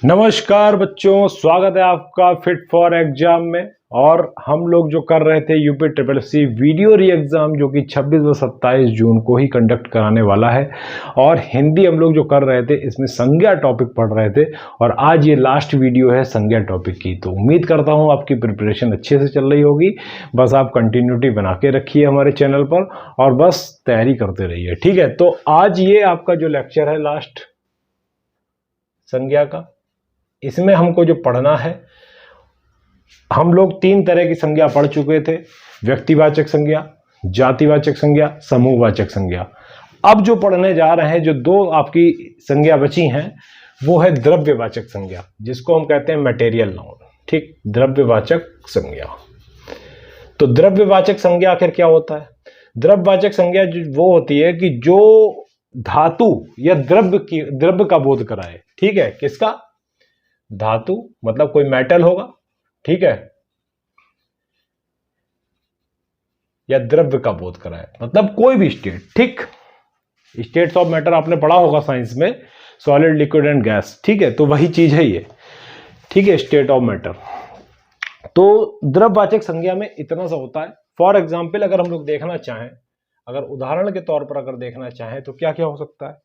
नमस्कार बच्चों, स्वागत है आपका फिट फॉर एग्जाम में। और हम लोग जो कर रहे थे UP triple C video re exam, जो कि 26 व 27 जून को ही कंडक्ट कराने वाला है। और हिंदी हम लोग जो कर रहे थे, इसमें संज्ञा टॉपिक पढ़ रहे थे। और आज ये लास्ट वीडियो है संज्ञा टॉपिक की। तो उम्मीद करता हूँ आपकी प्रिपरेशन अच्छे से चल रही होगी। बस आप कंटिन्यूटी बना के रखिए हमारे चैनल पर और बस तैयारी करते रहिए, ठीक है। तो आज ये आपका जो लेक्चर है लास्ट संज्ञा का, इसमें हमको जो पढ़ना है, हम लोग 3 तरह की संज्ञा पढ़ चुके थे। व्यक्तिवाचक संज्ञा, जातिवाचक संज्ञा, समूहवाचक संज्ञा। अब जो पढ़ने जा रहे हैं, जो 2 आपकी संज्ञा बची हैं, वो है द्रव्यवाचक संज्ञा, जिसको हम कहते हैं मटेरियल नाउन। ठीक, द्रव्यवाचक संज्ञा। तो द्रव्यवाचक संज्ञा आखिर क्या होता है? द्रव्यवाचक संज्ञा वो होती है कि जो धातु या द्रव्य का बोध कराए। ठीक है, किसका? धातु मतलब कोई मेटल होगा, ठीक है, या द्रव्य का बोध कराए, मतलब कोई भी स्टेट। ठीक, स्टेट्स ऑफ मैटर आपने पढ़ा होगा साइंस में, सॉलिड, लिक्विड एंड गैस। ठीक है, तो वही चीज है ये। ठीक है, स्टेट ऑफ मैटर। तो द्रव्यवाचक संज्ञा में इतना सा होता है। फॉर एग्जाम्पल, अगर हम लोग देखना चाहें, अगर उदाहरण के तौर पर अगर देखना चाहें, तो क्या क्या हो सकता है?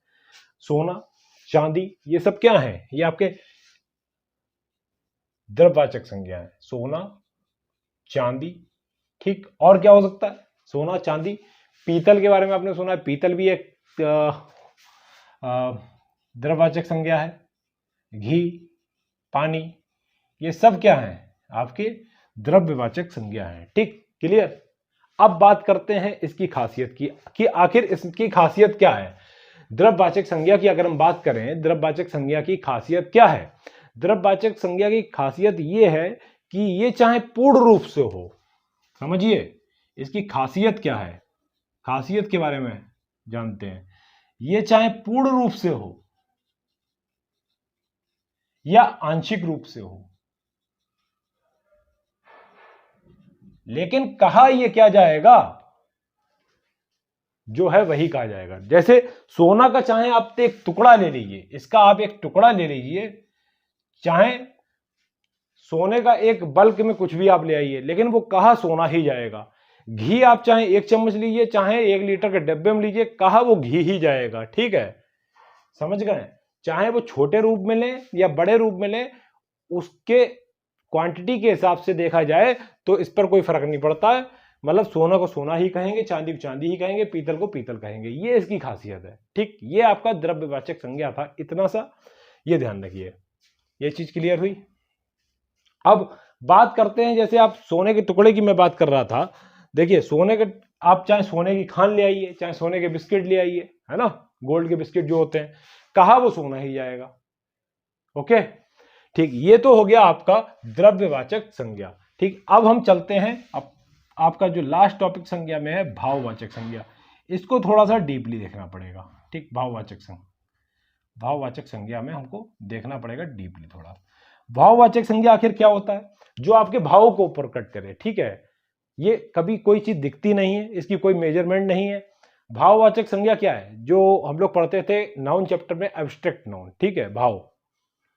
सोना, चांदी, ये सब क्या है? ये आपके द्रव्यवाचक संज्ञा है। सोना, चांदी, ठीक। और क्या हो सकता है? सोना, चांदी, पीतल के बारे में आपने सुना है, पीतल भी एक द्रव्यवाचक संज्ञा है। घी, पानी, ये सब क्या है? आपके द्रव्यवाचक संज्ञा है। ठीक, क्लियर। अब बात करते हैं इसकी खासियत की कि आखिर इसकी खासियत क्या है। द्रव्यवाचक संज्ञा की अगर हम बात करें, द्रव्यवाचक संज्ञा की खासियत क्या है? द्रव्यवाचक संज्ञा की खासियत यह है कि ये चाहे पूर्ण रूप से हो, समझिए इसकी खासियत क्या है। खासियत के बारे में जानते हैं। ये चाहे पूर्ण रूप से हो या आंशिक रूप से हो, लेकिन कहा ये क्या जाएगा? जो है वही कहा जाएगा। जैसे सोना का चाहे आप एक टुकड़ा ले लीजिए, इसका आप एक टुकड़ा ले लीजिए, चाहे सोने का एक बल्क में कुछ भी आप ले आइए, लेकिन वो कहा सोना ही जाएगा। घी आप चाहे 1 चम्मच लीजिए, चाहे 1 लीटर के डब्बे में लीजिए, कहा वो घी ही जाएगा। ठीक है, समझ गए? चाहे वो छोटे रूप में ले या बड़े रूप में ले, उसके क्वांटिटी के हिसाब से देखा जाए तो इस पर कोई फर्क नहीं पड़ता है। मतलब सोना को सोना ही कहेंगे, चांदी को चांदी ही कहेंगे, पीतल को पीतल कहेंगे। ये इसकी खासियत है। ठीक, ये आपका द्रव्यवाचक संज्ञा था, इतना सा ये ध्यान रखिए। ये चीज क्लियर हुई। अब बात करते हैं, जैसे आप सोने के टुकड़े की मैं बात कर रहा था। देखिए, सोने के आप चाहे सोने की खान ले आइए, चाहे सोने के बिस्किट ले आइए, है ना, गोल्ड के बिस्किट जो होते हैं, कहा वो सोना ही जाएगा। ओके, ठीक, ये तो हो गया आपका द्रव्यवाचक संज्ञा। ठीक, अब हम चलते हैं, अब आपका जो लास्ट टॉपिक संज्ञा में है, भाववाचक संज्ञा। इसको थोड़ा सा डीपली देखना पड़ेगा। ठीक, भाववाचक संज्ञा में हमको देखना पड़ेगा डीपली थोड़ा। भाववाचक संज्ञा आखिर क्या होता है? जो आपके भावों को प्रकट करे। ठीक है, ये कभी कोई चीज दिखती नहीं है, इसकी कोई मेजरमेंट नहीं है। भाववाचक संज्ञा क्या है? जो हम लोग पढ़ते थे नाउन चैप्टर में, एब्स्ट्रैक्ट नाउन। ठीक है, भाव,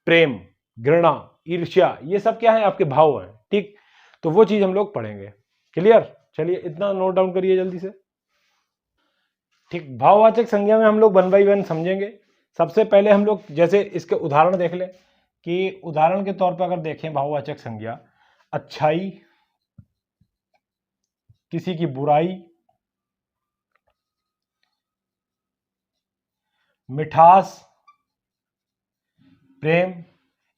प्रेम, घृणा, ईर्ष्या, ये सब क्या है? आपके भाव हैं। ठीक, तो वो चीज हम लोग पढ़ेंगे। क्लियर? चलिए इतना नोट डाउन करिए जल्दी से। ठीक, भाववाचक संज्ञा में हम लोग 1 बाय 1 समझेंगे। सबसे पहले हम लोग जैसे इसके उदाहरण देख लें कि उदाहरण के तौर पर अगर देखें भाववाचक संज्ञा, अच्छाई, किसी की बुराई, मिठास, प्रेम,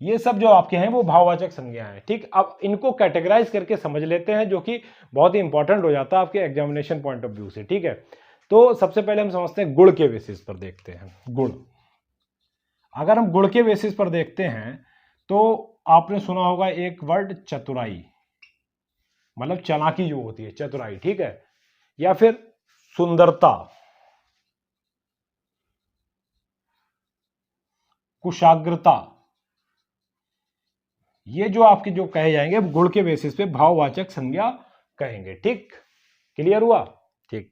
ये सब जो आपके हैं वो भाववाचक संज्ञा है। ठीक, अब इनको कैटेगराइज करके समझ लेते हैं, जो कि बहुत ही इंपॉर्टेंट हो जाता है आपके एग्जामिनेशन पॉइंट ऑफ व्यू से। ठीक है, तो सबसे पहले हम समझते हैं गुण के बेसिस पर देखते हैं। गुण, अगर हम गुण के बेसिस पर देखते हैं तो आपने सुना होगा एक वर्ड चतुराई, मतलब चालाकी जो होती है, चतुराई। ठीक है, या फिर सुंदरता, कुशाग्रता, ये जो आपके जो कहे जाएंगे गुण के बेसिस पे भाववाचक संज्ञा कहेंगे। ठीक, क्लियर हुआ? ठीक,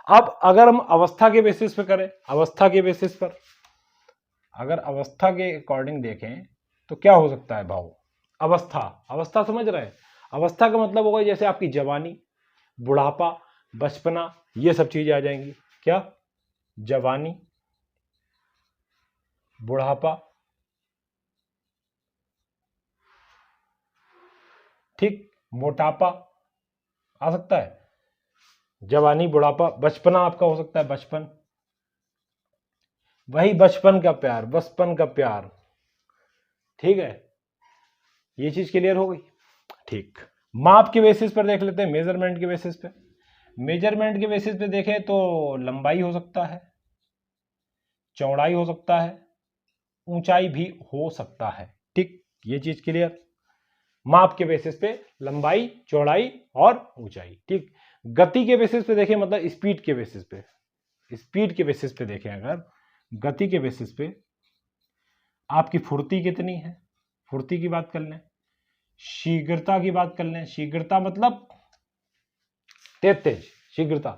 अब अगर हम अवस्था के बेसिस पे करें, अवस्था के बेसिस पर अगर अवस्था के अकॉर्डिंग देखें तो क्या हो सकता है भाव? अवस्था, अवस्था समझ रहे हैं? अवस्था का मतलब होगा जैसे आपकी जवानी, बुढ़ापा, बचपना, ये सब चीजें आ जाएंगी। क्या? जवानी, बुढ़ापा, ठीक, मोटापा आ सकता है, जवानी, बुढ़ापा, बचपना आपका हो सकता है, बचपन, वही बचपन का प्यार, बचपन का प्यार, ठीक है। ये चीज क्लियर हो गई? ठीक। माप के बेसिस पर देख लेते हैं, मेजरमेंट के बेसिस पे। मेजरमेंट के बेसिस पे देखें तो लंबाई हो सकता है, चौड़ाई हो सकता है, ऊंचाई भी हो सकता है, ठीक। ये चीज क्लियर? माप के बेसिस पे लंबाई, चौड़ाई और ऊंचाई, ठीक। गति के बेसिस पे देखें, मतलब स्पीड के बेसिस पे, स्पीड के बेसिस पे देखें, अगर गति के बेसिस पे आपकी फुर्ती कितनी है, फुर्ती की बात कर लें, शीघ्रता की बात कर लें, शीघ्रता मतलब तेज शीघ्रता,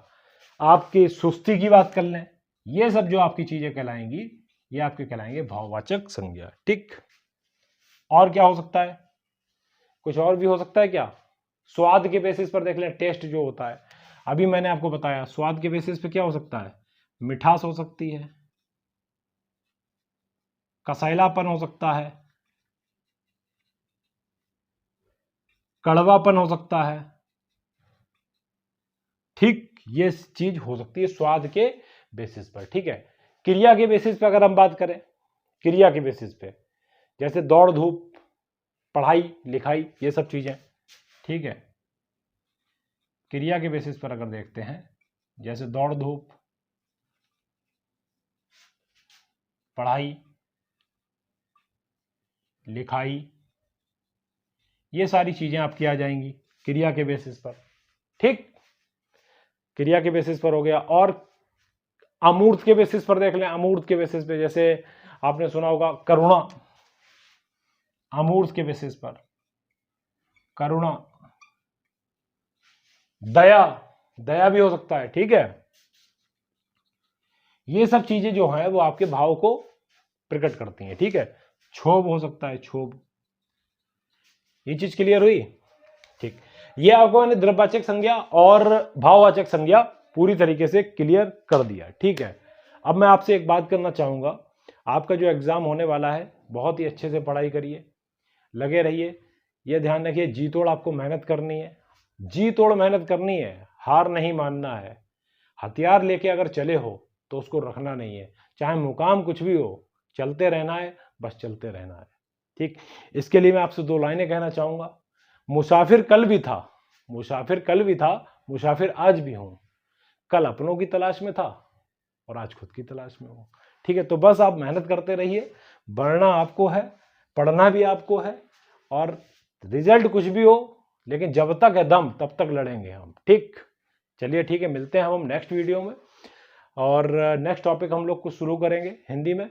आपकी सुस्ती की बात कर लें, ये सब जो आपकी चीजें कहलाएंगी, ये आपके कहलाएंगे भाववाचक संज्ञा, ठीक। और क्या हो सकता है? कुछ और भी हो सकता है क्या? स्वाद के बेसिस पर देख लें, टेस्ट जो होता है, अभी मैंने आपको बताया स्वाद के बेसिस पे क्या हो सकता है, मिठास हो सकती है, कसैलापन हो सकता है, कड़वापन हो सकता है, ठीक। ये चीज हो सकती है स्वाद के बेसिस पर, ठीक है। क्रिया के बेसिस पे अगर हम बात करें, क्रिया के बेसिस पे जैसे दौड़ धूप, पढ़ाई लिखाई, ये सब चीजें, ठीक है। क्रिया के बेसिस पर अगर देखते हैं, जैसे दौड़ धूप, पढ़ाई लिखाई, ये सारी चीजें आपकी आ जाएंगी क्रिया के बेसिस पर, ठीक। क्रिया के बेसिस पर हो गया। और अमूर्त के बेसिस पर देख लें, अमूर्त के बेसिस पे जैसे आपने सुना होगा करुणा, अमूर्त के बेसिस पर करुणा, दया, दया भी हो सकता है, ठीक है। ये सब चीजें जो है वो आपके भाव को प्रकट करती हैं, ठीक है। क्षोभ हो सकता है, क्षोभ, ये चीज क्लियर हुई? ठीक। ये आपको मैंने द्रव्यवाचक संज्ञा और भाववाचक संज्ञा पूरी तरीके से क्लियर कर दिया, ठीक है। अब मैं आपसे एक बात करना चाहूंगा, आपका जो एग्जाम होने वाला है बहुत ही अच्छे से पढ़ाई करिए, लगे रहिए, यह ध्यान रखिए जी तोड़ आपको मेहनत करनी है, जी तोड़ मेहनत करनी है, हार नहीं मानना है। हथियार लेके अगर चले हो तो उसको रखना नहीं है, चाहे मुकाम कुछ भी हो, चलते रहना है, बस चलते रहना है, ठीक। इसके लिए मैं आपसे दो लाइनें कहना चाहूंगा। मुसाफिर कल भी था, मुसाफिर कल भी था, मुसाफिर आज भी हूं, कल अपनों की तलाश में था और आज खुद की तलाश में हूं, ठीक है। तो बस आप मेहनत करते रहिए, बढ़ना आपको है, पढ़ना भी आपको है, और रिजल्ट कुछ भी हो लेकिन जब तक है दम तब तक लड़ेंगे हम, ठीक। चलिए ठीक है, मिलते हैं हम नेक्स्ट वीडियो में, और नेक्स्ट टॉपिक हम लोग कुछ शुरू करेंगे हिंदी में।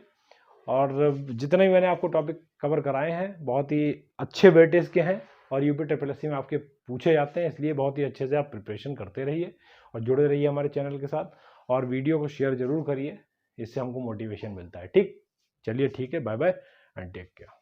और जितने भी मैंने आपको टॉपिक कवर कराए हैं बहुत ही अच्छे वेटेज के हैं, और यूपी ट्रिपल में आपके पूछे जाते हैं, इसलिए बहुत ही अच्छे से आप प्रिपरेशन करते रहिए और जुड़े रहिए हमारे चैनल के साथ, और वीडियो को शेयर जरूर करिए, इससे हमको मोटिवेशन मिलता है, ठीक। चलिए ठीक है, bye bye and take care.